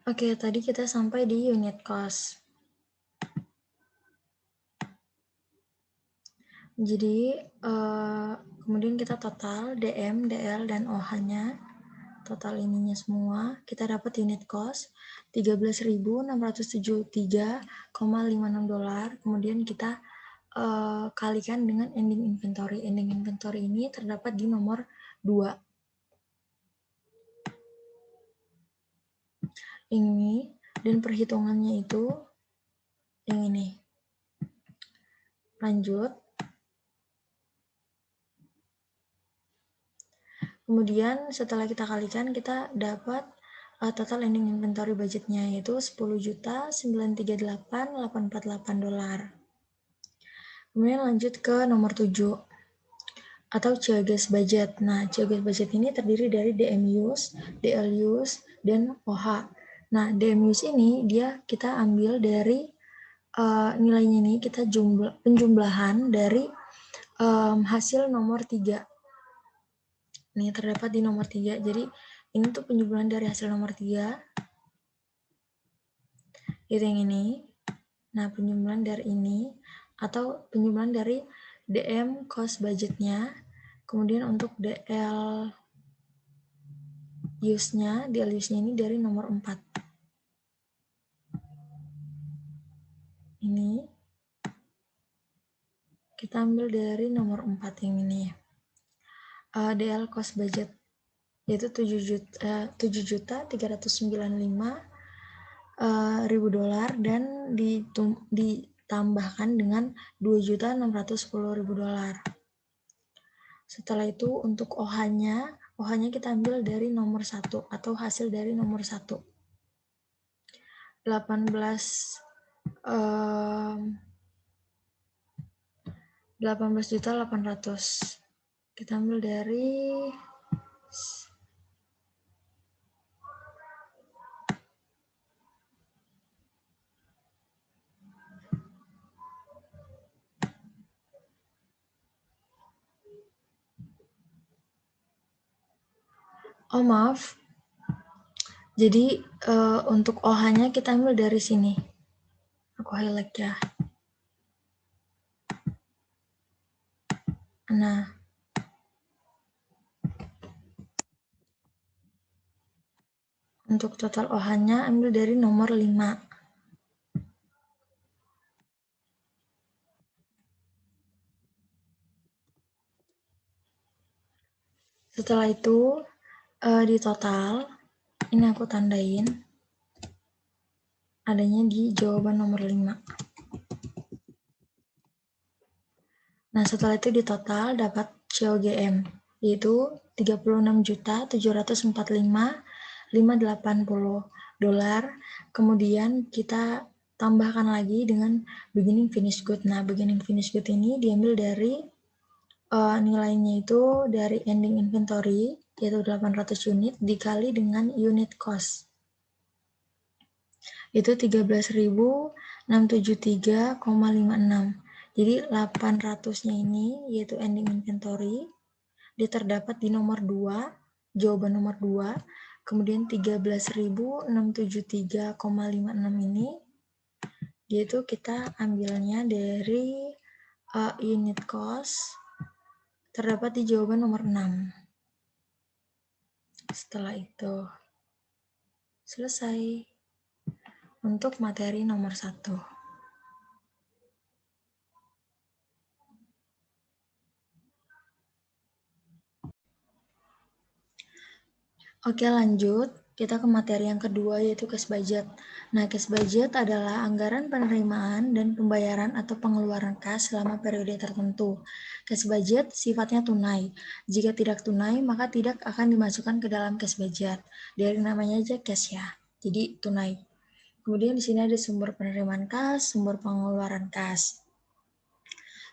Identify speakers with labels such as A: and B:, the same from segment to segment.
A: Oke, tadi kita sampai di unit cost. Jadi, kemudian kita total DM, DL, dan OH-nya. Total ininya semua, kita dapat unit cost $13.673,56. Kemudian kita kalikan dengan ending inventory. Ending inventory ini terdapat di nomor 2. Ini, dan perhitungannya itu yang ini. Lanjut. Kemudian setelah kita kalikan, kita dapat total ending inventory budgetnya, yaitu $10.938.848. Kemudian lanjut ke nomor 7, atau CAGS budget. Nah, CAGS budget ini terdiri dari DM use, DL use, dan OH. Nah, DM use ini kita ambil dari nilainya ini, kita penjumlahan dari hasil nomor 3. Ini terdapat di nomor 3. Jadi, ini tuh penjumlahan dari hasil nomor 3. Itu yang ini. Nah, penjumlahan dari ini, atau penjumlahan dari DM cost budgetnya. Kemudian untuk DL use-nya ini dari nomor 4. Ini kita ambil dari nomor 4 yang ini. DL cost budget yaitu $7.395.000 dan ditambahkan dengan $2.610.000. Setelah itu untuk OH-nya kita ambil dari nomor 1 atau hasil dari nomor 1. 18.800. Kita ambil dari maaf. Jadi untuk OH-nya kita ambil dari sini. Aku highlight ya. Nah, untuk total OH-nya ambil dari nomor 5. Setelah itu di total, ini aku tandain adanya di jawaban nomor 5. Nah, setelah itu di total dapat COGM, yaitu $36.745.580. Kemudian kita tambahkan lagi dengan beginning finish good. Nah, beginning finish good ini diambil dari nilainya itu dari ending inventory, yaitu 800 unit, dikali dengan unit cost. Itu 13.673,56. Jadi 800-nya ini, yaitu ending inventory, dia terdapat di nomor 2, jawaban nomor 2, kemudian 13.673,56 ini, yaitu kita ambilnya dari unit cost, terdapat di jawaban nomor 6. Setelah itu, selesai untuk materi nomor 1. Oke, lanjut. Kita ke materi yang kedua, yaitu cash budget. Nah, cash budget adalah anggaran penerimaan dan pembayaran atau pengeluaran kas selama periode tertentu. Cash budget sifatnya tunai. Jika tidak tunai, maka tidak akan dimasukkan ke dalam cash budget. Dari namanya aja cash ya, jadi tunai. Kemudian di sini ada sumber penerimaan kas, sumber pengeluaran kas.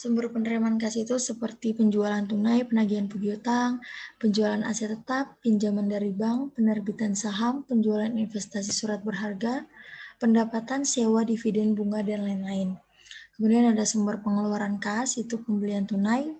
A: Sumber penerimaan kas itu seperti penjualan tunai, penagihan piutang, penjualan aset tetap, pinjaman dari bank, penerbitan saham, penjualan investasi surat berharga, pendapatan sewa dividen bunga, dan lain-lain. Kemudian ada sumber pengeluaran kas, itu pembelian tunai,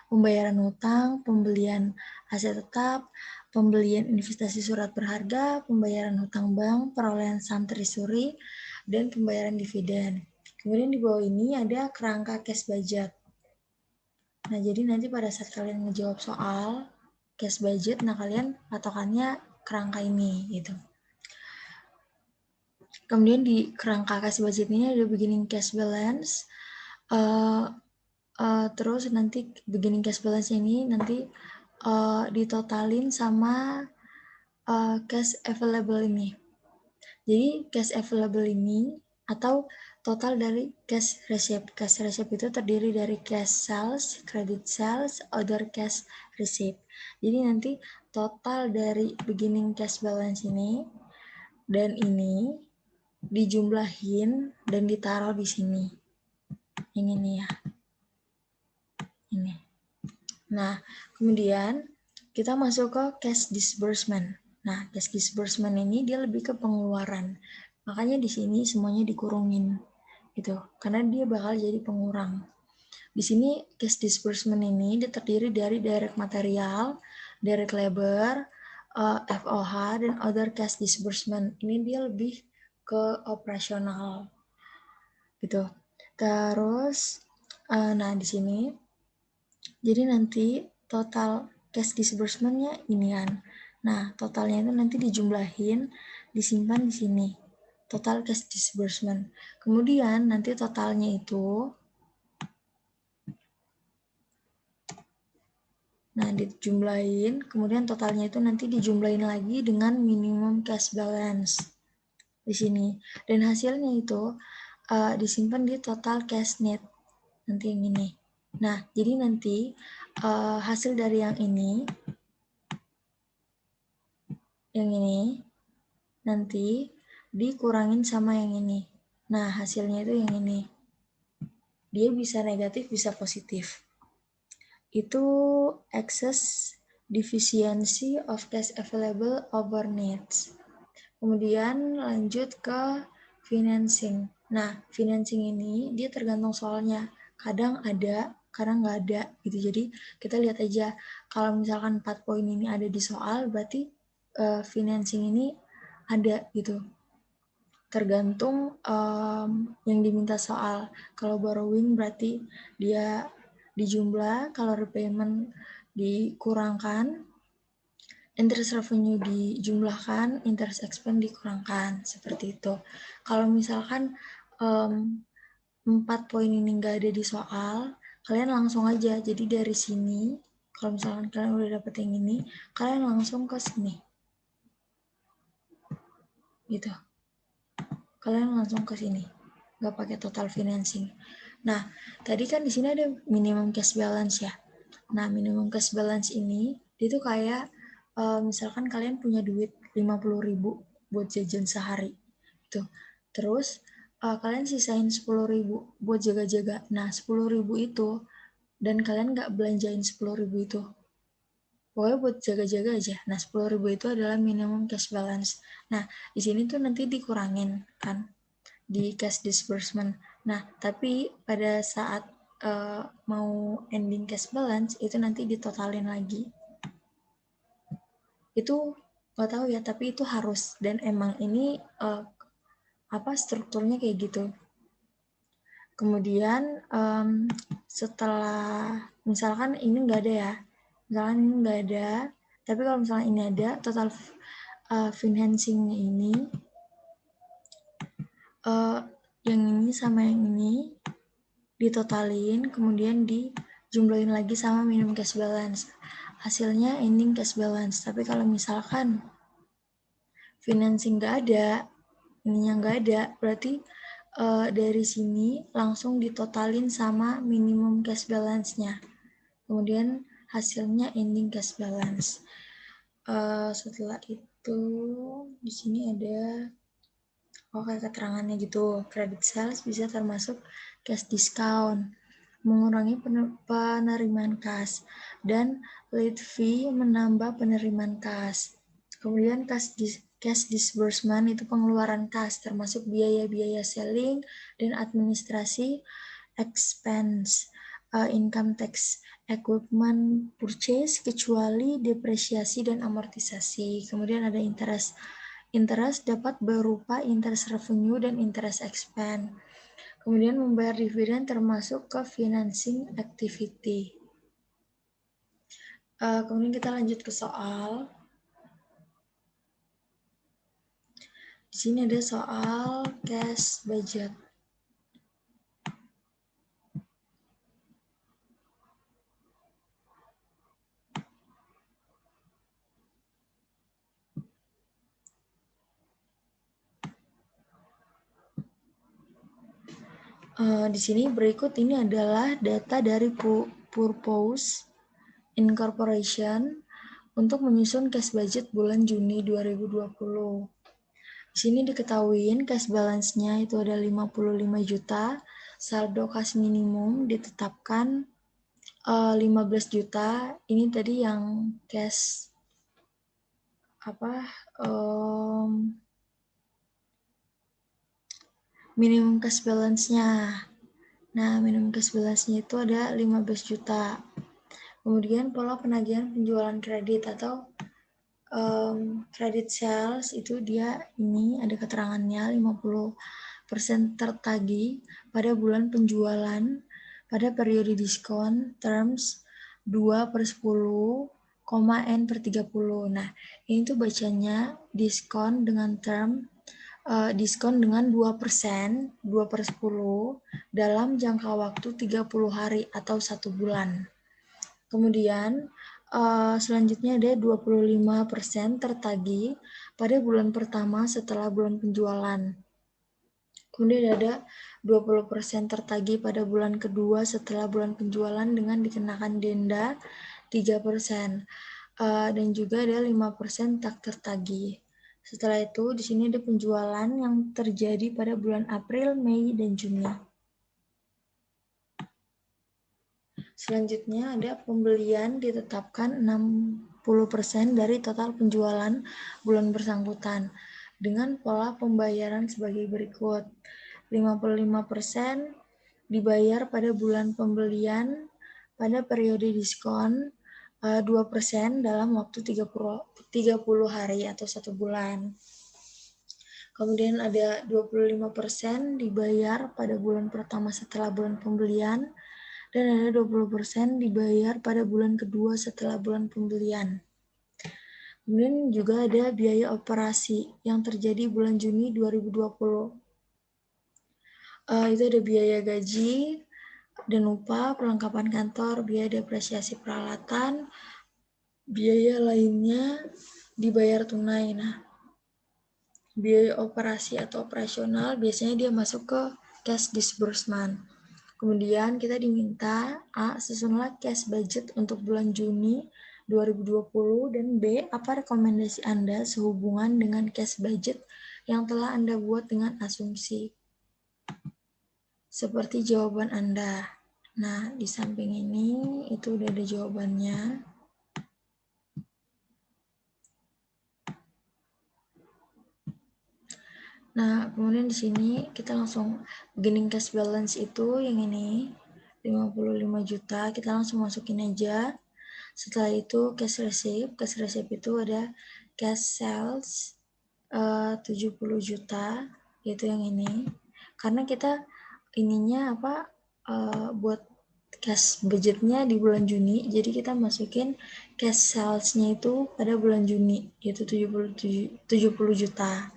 A: pembayaran hutang, pembelian aset tetap, pembelian investasi surat berharga, pembayaran hutang bank, perolehan saham treasury, dan pembayaran dividen. Kemudian di bawah ini ada kerangka cash budget. Nah, jadi nanti pada saat kalian ngejawab soal cash budget, nah kalian patokannya kerangka ini gitu. Kemudian di kerangka cash budget ini ada beginning cash balance, terus nanti beginning cash balance ini nanti ditotalin sama cash available ini. Jadi cash available ini atau total dari cash receipt. Cash receipt itu terdiri dari cash sales, credit sales, other cash receipt. Jadi nanti total dari beginning cash balance ini dan ini dijumlahin dan ditaruh di sini. Yang ini ya. Ini. Nah, kemudian kita masuk ke cash disbursement. Nah, cash disbursement ini dia lebih ke pengeluaran. Makanya di sini semuanya dikurungin gitu. Karena dia bakal jadi pengurang. Di sini cash disbursement ini terdiri dari direct material, direct labor, FOH, dan other cash disbursement. Ini dia lebih ke operasional gitu. Terus nah di sini jadi nanti total cash disbursement-nya ini kan. Nah, totalnya itu nanti dijumlahin, disimpan di sini. Total cash disbursement. Kemudian nanti totalnya itu dijumlahin, kemudian totalnya itu nanti dijumlahin lagi dengan minimum cash balance di sini. Dan hasilnya itu disimpan di total cash net. Nanti yang ini. Nah, jadi nanti hasil dari yang ini nanti dikurangin sama yang ini. Nah, hasilnya itu yang ini. Dia bisa negatif, bisa positif. Itu excess deficiency of cash available over needs. Kemudian lanjut ke financing. Nah, financing ini dia tergantung soalnya. Kadang ada, kadang nggak ada gitu. Jadi kita lihat aja kalau misalkan 4 poin ini ada di soal, berarti financing ini ada gitu. Tergantung yang diminta soal. Kalau borrowing berarti dia dijumlah, kalau repayment dikurangkan, interest revenue dijumlahkan, interest expense dikurangkan, seperti itu. Kalau misalkan 4 poin ini nggak ada di soal, kalian langsung aja. Jadi dari sini, kalau misalkan kalian udah dapet yang ini, kalian langsung ke sini. Gitu. Kalian langsung ke sini. Nggak pakai total financing. Nah, tadi kan di sini ada minimum cash balance ya. Nah, minimum cash balance ini, itu kayak misalkan kalian punya duit 50.000 buat jajan sehari. Gitu. Terus kalian sisain 10.000 buat jaga-jaga. Nah, 10.000 itu dan kalian nggak belanjain 10.000 itu. Pokoknya buat jaga-jaga aja. Nah, 10.000 itu adalah minimum cash balance. Nah, di sini tuh nanti dikurangin kan di cash disbursement. Nah, tapi pada saat mau ending cash balance itu nanti ditotalin lagi. Itu nggak tahu ya, tapi itu harus dan emang ini strukturnya kayak gitu. Kemudian setelah misalkan ini nggak ada ya, misalkan ini nggak ada, tapi kalau misalnya ini ada, total financing-nya ini yang ini sama yang ini ditotalin, kemudian dijumlahin lagi sama minimum cash balance. Hasilnya ending cash balance. Tapi kalau misalkan financing nggak ada, ininya nggak ada, berarti dari sini langsung ditotalin sama minimum cash balance-nya. Kemudian hasilnya ending cash balance. Setelah itu di sini ada keterangannya gitu. Credit sales bisa termasuk cash discount, mengurangi penerimaan kas, dan late fee menambah penerimaan kas. Kemudian cash disbursement itu pengeluaran kas, termasuk biaya-biaya selling dan administrasi, expense, income tax equipment purchase kecuali depresiasi dan amortisasi. Kemudian ada interest. Interest dapat berupa interest revenue dan interest expense. Kemudian membayar dividen termasuk ke financing activity. Kemudian kita lanjut ke soal. Di sini ada soal cash budget. Di sini berikut ini adalah data dari Purpose Incorporation untuk menyusun cash budget bulan Juni 2020. Di sini diketahui cash balance-nya itu ada 55 juta, saldo kas minimum ditetapkan 15 juta. Ini tadi yang cash minimum cash balance-nya. Nah, minimum cash balance-nya itu ada 15 juta. Kemudian pola penagihan penjualan kredit atau credit sales itu dia ini ada keterangannya 50% tertagih pada bulan penjualan pada periode diskon terms 2/10, N/30. Nah, ini tuh bacanya diskon dengan term diskon dengan 2%, 2/10 dalam jangka waktu 30 hari atau 1 bulan. Kemudian selanjutnya ada 25% tertagih pada bulan pertama setelah bulan penjualan. Kemudian ada 20% tertagih pada bulan kedua setelah bulan penjualan dengan dikenakan denda 3%. Dan juga ada 5% tak tertagih. Setelah itu, di sini ada penjualan yang terjadi pada bulan April, Mei, dan Juni. Selanjutnya ada pembelian ditetapkan 60% dari total penjualan bulan bersangkutan dengan pola pembayaran sebagai berikut. 55% dibayar pada bulan pembelian pada periode diskon 2% dalam waktu 30 hari atau 1 bulan. Kemudian ada 25% dibayar pada bulan pertama setelah bulan pembelian dan ada 20% dibayar pada bulan kedua setelah bulan pembelian. Kemudian juga ada biaya operasi yang terjadi bulan Juni 2020. Itu ada biaya gaji dan upah, perlengkapan kantor, biaya depresiasi peralatan, biaya lainnya dibayar tunai. Nah, biaya operasi atau operasional biasanya dia masuk ke cash disbursement. Kemudian kita diminta A. Susunlah cash budget untuk bulan Juni 2020 dan B. Apa rekomendasi Anda sehubungan dengan cash budget yang telah Anda buat dengan asumsi seperti jawaban Anda. Nah, di samping ini itu udah ada jawabannya. Nah, kemudian di sini kita langsung beginning cash balance itu yang ini 55 juta, kita langsung masukin aja. Setelah itu cash receipt itu ada cash sales 70 juta, yaitu yang ini. Karena kita ininya buat cash budgetnya di bulan Juni, jadi kita masukin cash sales-nya itu pada bulan Juni, yaitu 70 juta.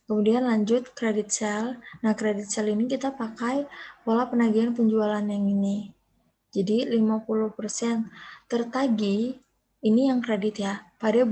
A: Kemudian lanjut credit sale. Nah, credit sale ini kita pakai pola penagihan penjualan yang ini. Jadi 50% tertagih, ini yang kredit ya, pada